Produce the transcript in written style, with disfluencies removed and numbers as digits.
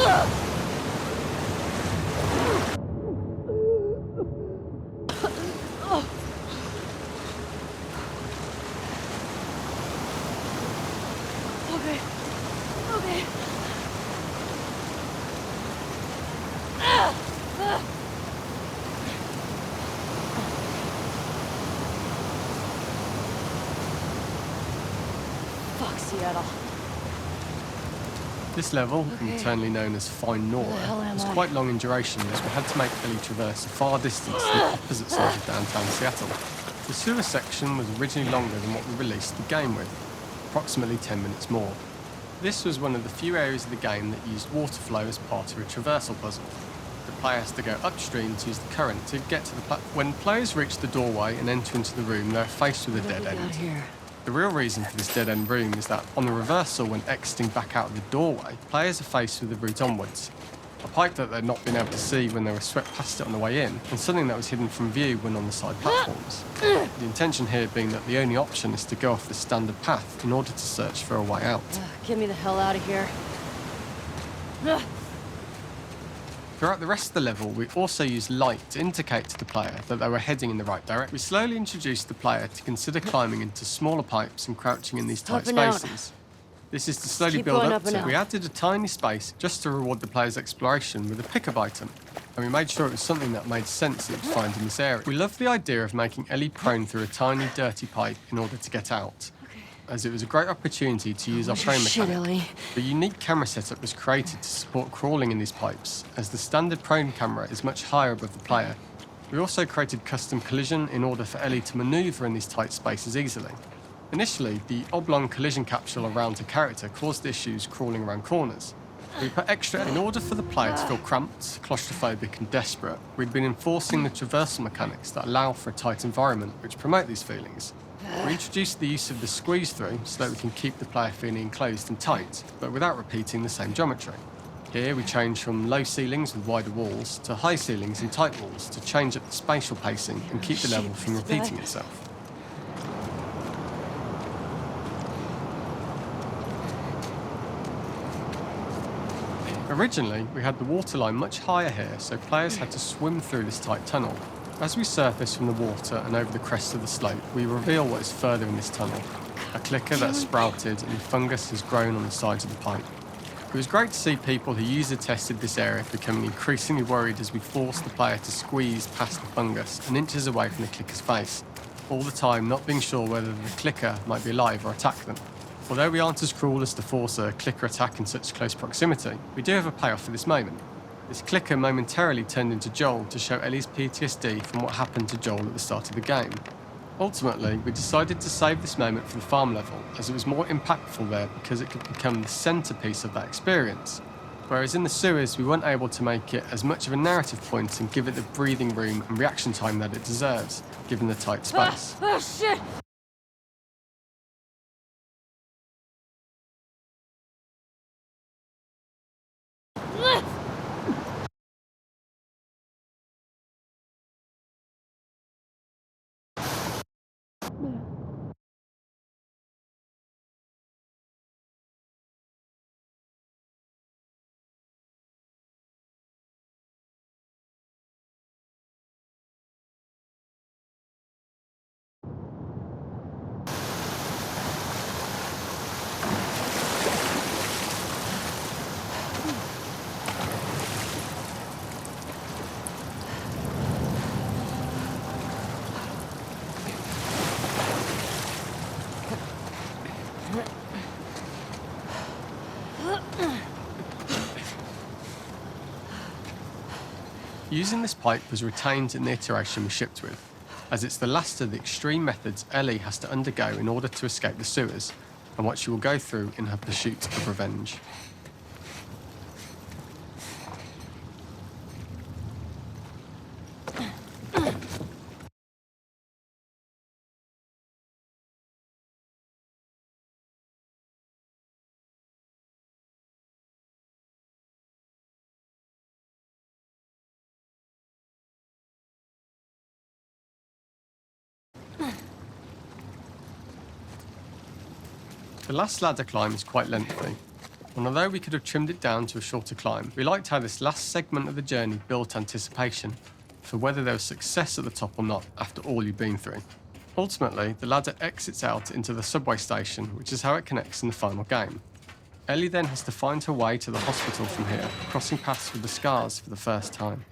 Okay. Okay. Fuck, Seattle. This level, internally known as Fine Nora, was quite long in duration as we had to make Ellie traverse a far distance to the opposite side of downtown Seattle. The sewer section was originally longer than what we released the game with, approximately 10 minutes more. This was one of the few areas of the game that used water flow as part of a traversal puzzle. The player has to go upstream to use the current to get to the platform. When players reach the doorway and enter into the room, they're faced with a dead end. The real reason for this dead-end room is that on the reversal, when exiting back out of the doorway, players are faced with the route onwards. A pipe that they'd not been able to see when they were swept past it on the way in, and something that was hidden from view when on the side platforms. The intention here being that the only option is to go off the standard path in order to search for a way out. Get me the hell out of here. Throughout the rest of the level, we also used light to indicate to the player that they were heading in the right direction. We slowly introduced the player to consider climbing into smaller pipes and crouching in these tight spaces. This is to slowly build up to. We added a tiny space just to reward the player's exploration with a pickup item, and we made sure it was something that made sense that you'd find in this area. We loved the idea of making Ellie prone through a tiny, dirty pipe in order to get out, as it was a great opportunity to use our prone mechanic. A unique camera setup was created to support crawling in these pipes, as the standard prone camera is much higher above the player. We also created custom collision in order for Ellie to manoeuvre in these tight spaces easily. Initially, the oblong collision capsule around her character caused issues crawling around corners. We put extra in order for the player to feel cramped, claustrophobic and desperate. We'd been enforcing the traversal mechanics that allow for a tight environment which promote these feelings. We introduced the use of the squeeze-through so that we can keep the player feeling enclosed and tight, but without repeating the same geometry. Here we change from low ceilings with wider walls to high ceilings and tight walls to change up the spatial pacing and keep the level from repeating itself. Originally, we had the waterline much higher here, so players had to swim through this tight tunnel. As we surface from the water and over the crest of the slope, we reveal what is further in this tunnel. A clicker that has sprouted and fungus has grown on the sides of the pipe. It was great to see people who user-tested this area becoming increasingly worried as we forced the player to squeeze past the fungus and inches away from the clicker's face, all the time not being sure whether the clicker might be alive or attack them. Although we aren't as cruel as to force a clicker attack in such close proximity, we do have a payoff for this moment. This clicker momentarily turned into Joel to show Ellie's PTSD from what happened to Joel at the start of the game. Ultimately, we decided to save this moment for the farm level, as it was more impactful there because it could become the centrepiece of that experience. Whereas in the sewers, we weren't able to make it as much of a narrative point and give it the breathing room and reaction time that it deserves, given the tight space. Oh, shit! Using this pipe was retained in the iteration we shipped with, as it's the last of the extreme methods Ellie has to undergo in order to escape the sewers, and what she will go through in her pursuit of revenge. The last ladder climb is quite lengthy, And although we could have trimmed it down to a shorter climb, we liked how this last segment of the journey built anticipation for whether there was success at the top or not after all you've been through. Ultimately, the ladder exits out into the subway station, which is how it connects in the final game. Ellie then has to find her way to the hospital from here, crossing paths with the scars for the first time.